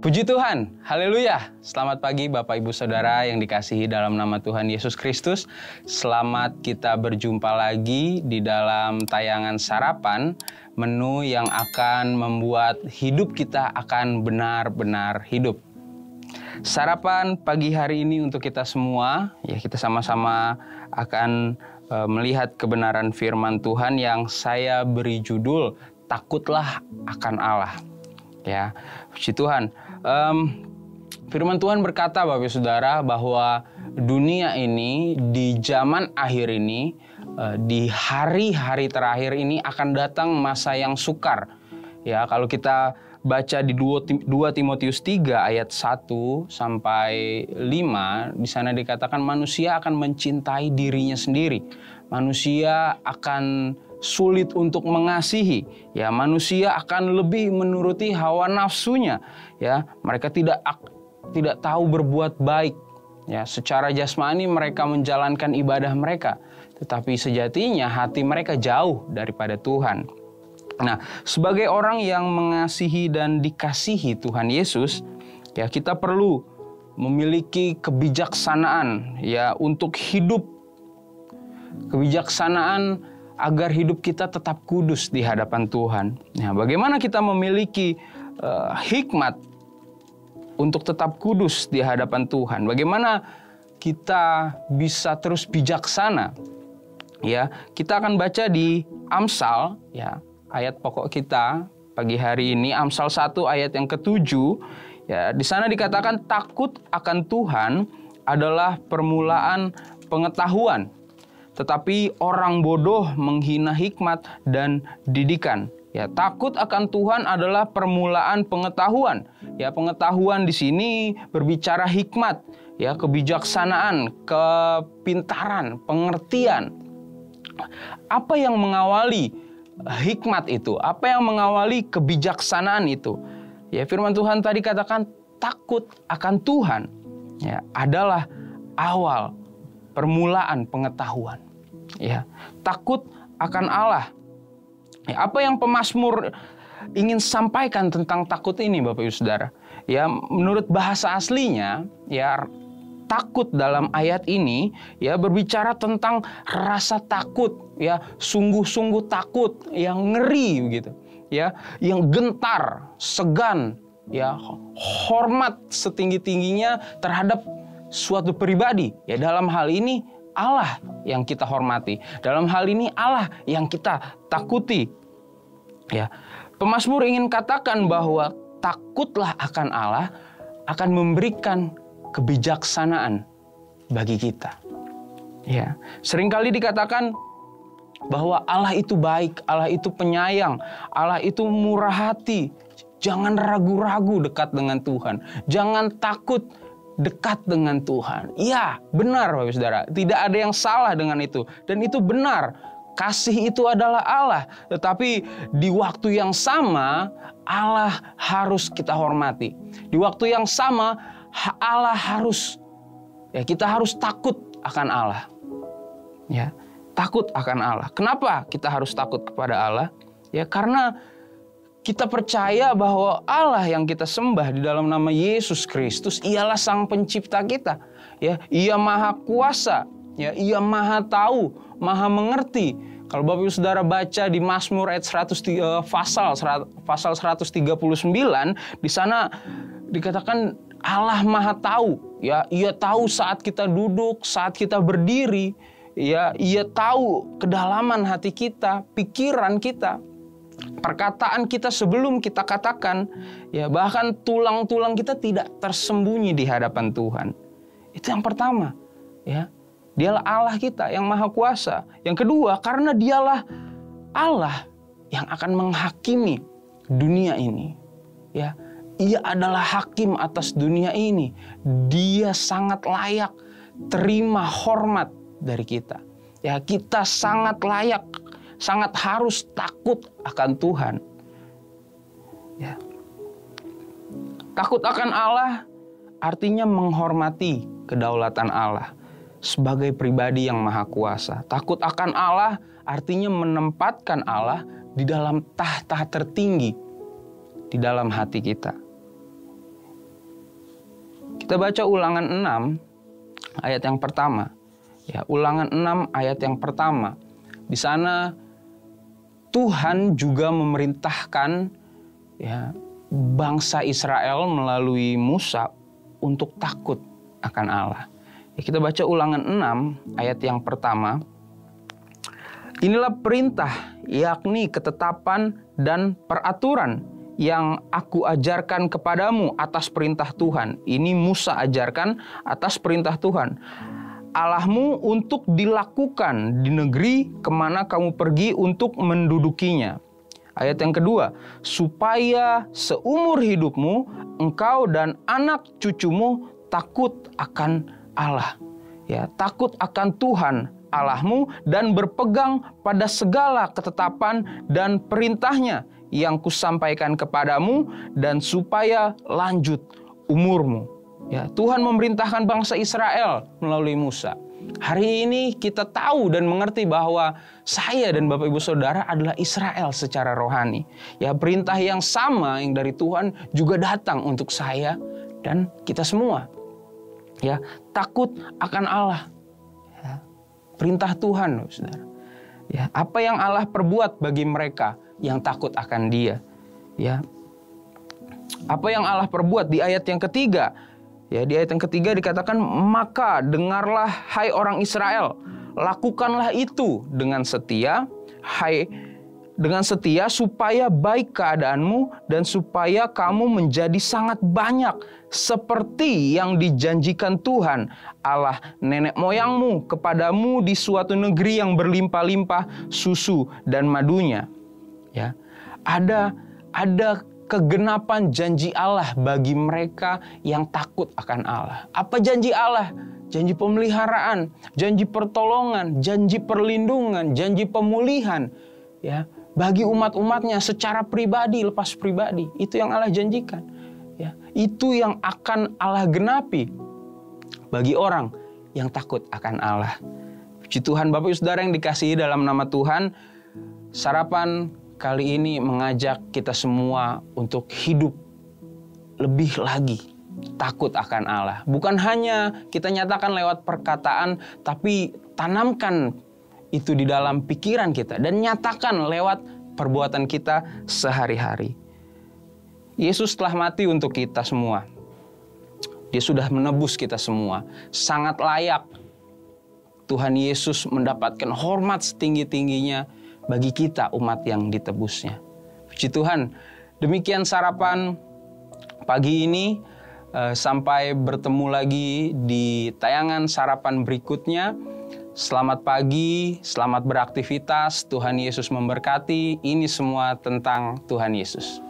Puji Tuhan, haleluya. Selamat pagi Bapak Ibu Saudara yang dikasihi dalam nama Tuhan Yesus Kristus. Selamat kita berjumpa lagi di dalam tayangan sarapan, menu yang akan membuat hidup kita akan benar-benar hidup. Sarapan pagi hari ini untuk kita semua, ya kita sama-sama akan melihat kebenaran firman Tuhan yang saya beri judul, Takutlah akan Allah. Ya, puji Tuhan. Firman Tuhan berkata Bapak Saudara bahwa dunia ini di zaman akhir ini, di hari-hari terakhir ini akan datang masa yang sukar. Ya, kalau kita baca di 2 Timotius 3 ayat 1 sampai 5, di sana dikatakan manusia akan mencintai dirinya sendiri. Manusia akan sulit untuk mengasihi, ya manusia akan lebih menuruti hawa nafsunya, ya mereka tidak tahu berbuat baik, ya secara jasmani mereka menjalankan ibadah mereka, tetapi sejatinya hati mereka jauh daripada Tuhan. Nah, sebagai orang yang mengasihi dan dikasihi Tuhan Yesus, ya kita perlu memiliki kebijaksanaan, ya untuk hidup, kebijaksanaan agar hidup kita tetap kudus di hadapan Tuhan. Nah, bagaimana kita memiliki hikmat untuk tetap kudus di hadapan Tuhan? Bagaimana kita bisa terus bijaksana? Ya, kita akan baca di Amsal, ya, ayat pokok kita pagi hari ini, Amsal 1 ayat yang ke-7. Ya, di sana dikatakan takut akan Tuhan adalah permulaan pengetahuan. Tetapi orang bodoh menghina hikmat dan didikan. Ya, takut akan Tuhan adalah permulaan pengetahuan. Ya, pengetahuan di sini berbicara hikmat, ya, kebijaksanaan, kepintaran, pengertian. Apa yang mengawali hikmat itu? Apa yang mengawali kebijaksanaan itu? Ya, firman Tuhan tadi katakan takut akan Tuhan, ya, adalah awal permulaan pengetahuan. Ya, takut akan Allah. Ya, apa yang pemazmur ingin sampaikan tentang takut ini Bapak Ibu Saudara? Ya, menurut bahasa aslinya, ya takut dalam ayat ini ya berbicara tentang rasa takut, ya sungguh-sungguh takut, yang ngeri begitu. Ya, yang gentar, segan, ya hormat setinggi-tingginya terhadap suatu pribadi. Ya, dalam hal ini Allah yang kita hormati. Dalam hal ini Allah yang kita takuti. Ya, pemazmur ingin katakan bahwa takutlah akan Allah akan memberikan kebijaksanaan bagi kita. Ya, seringkali dikatakan bahwa Allah itu baik, Allah itu penyayang, Allah itu murah hati. Jangan ragu-ragu dekat dengan Tuhan. Jangan takut dekat dengan Tuhan. Ya, benar Bapak Saudara. Tidak ada yang salah dengan itu. Dan itu benar. Kasih itu adalah Allah. Tetapi di waktu yang sama, Allah harus kita hormati. Di waktu yang sama, Allah harus, ya kita harus takut akan Allah. Ya, takut akan Allah. Kenapa kita harus takut kepada Allah? Ya, karena kita percaya bahwa Allah yang kita sembah di dalam nama Yesus Kristus ialah Sang Pencipta kita. Ya, Ia Maha Kuasa, ya, Ia Maha Tahu, Maha Mengerti. Kalau Bapak Ibu Saudara baca di Mazmur ayat pasal 139, di sana dikatakan Allah Maha Tahu, ya, Ia tahu saat kita duduk, saat kita berdiri, ya, Ia tahu kedalaman hati kita, pikiran kita. Perkataan kita sebelum kita katakan, ya bahkan tulang-tulang kita tidak tersembunyi di hadapan Tuhan. Itu yang pertama, ya. Dialah Allah kita yang Maha Kuasa. Yang kedua, karena Dialah Allah yang akan menghakimi dunia ini. Ya, Ia adalah hakim atas dunia ini. Dia sangat layak terima hormat dari kita. Ya, kita sangat layak, sangat harus takut akan Tuhan. Ya. Takut akan Allah artinya menghormati kedaulatan Allah sebagai pribadi yang maha kuasa. Takut akan Allah artinya menempatkan Allah di dalam tahta tertinggi di dalam hati kita. Kita baca Ulangan 6 ayat yang pertama. Ya, Ulangan 6 ayat yang pertama. Di sana Tuhan juga memerintahkan ya bangsa Israel melalui Musa untuk takut akan Allah. Ya, kita baca Ulangan 6 ayat yang pertama. Inilah perintah, yakni ketetapan dan peraturan yang aku ajarkan kepadamu atas perintah Tuhan. Ini Musa ajarkan atas perintah Tuhan. Allahmu untuk dilakukan di negeri kemana kamu pergi untuk mendudukinya. Ayat yang kedua, supaya seumur hidupmu engkau dan anak cucumu takut akan Allah. Ya, takut akan Tuhan Allahmu dan berpegang pada segala ketetapan dan perintahnya yang kusampaikan kepadamu dan supaya lanjut umurmu. Ya, Tuhan memerintahkan bangsa Israel melalui Musa. Hari ini kita tahu dan mengerti bahwa saya dan Bapak Ibu Saudara adalah Israel secara rohani. Ya, perintah yang sama yang dari Tuhan juga datang untuk saya dan kita semua. Ya, takut akan Allah. Ya, perintah Tuhan, Saudara. Ya, apa yang Allah perbuat bagi mereka yang takut akan Dia. Ya. Apa yang Allah perbuat di ayat yang ketiga? Ya, di ayat yang ketiga dikatakan, maka dengarlah hai orang Israel, lakukanlah itu dengan setia, supaya baik keadaanmu dan supaya kamu menjadi sangat banyak seperti yang dijanjikan Tuhan Allah nenek moyangmu kepadamu di suatu negeri yang berlimpah-limpah susu dan madunya. Ya, ada kegenapan janji Allah bagi mereka yang takut akan Allah. Apa janji Allah? Janji pemeliharaan, janji pertolongan, janji perlindungan, janji pemulihan. Ya, bagi umat-umatnya secara pribadi, lepas pribadi. Itu yang Allah janjikan. Ya, itu yang akan Allah genapi bagi orang yang takut akan Allah. Puji Tuhan, Bapak Ibu Saudara yang dikasihi dalam nama Tuhan, sarapan kali ini mengajak kita semua untuk hidup lebih lagi takut akan Allah. Bukan hanya kita nyatakan lewat perkataan, tapi tanamkan itu di dalam pikiran kita dan nyatakan lewat perbuatan kita sehari-hari. Yesus telah mati untuk kita semua. Dia sudah menebus kita semua. Sangat layak Tuhan Yesus mendapatkan hormat setinggi-tingginya bagi kita umat yang ditebusnya. Puji Tuhan, demikian sarapan pagi ini. Sampai bertemu lagi di tayangan sarapan berikutnya. Selamat pagi, selamat beraktivitas. Tuhan Yesus memberkati. Ini semua tentang Tuhan Yesus.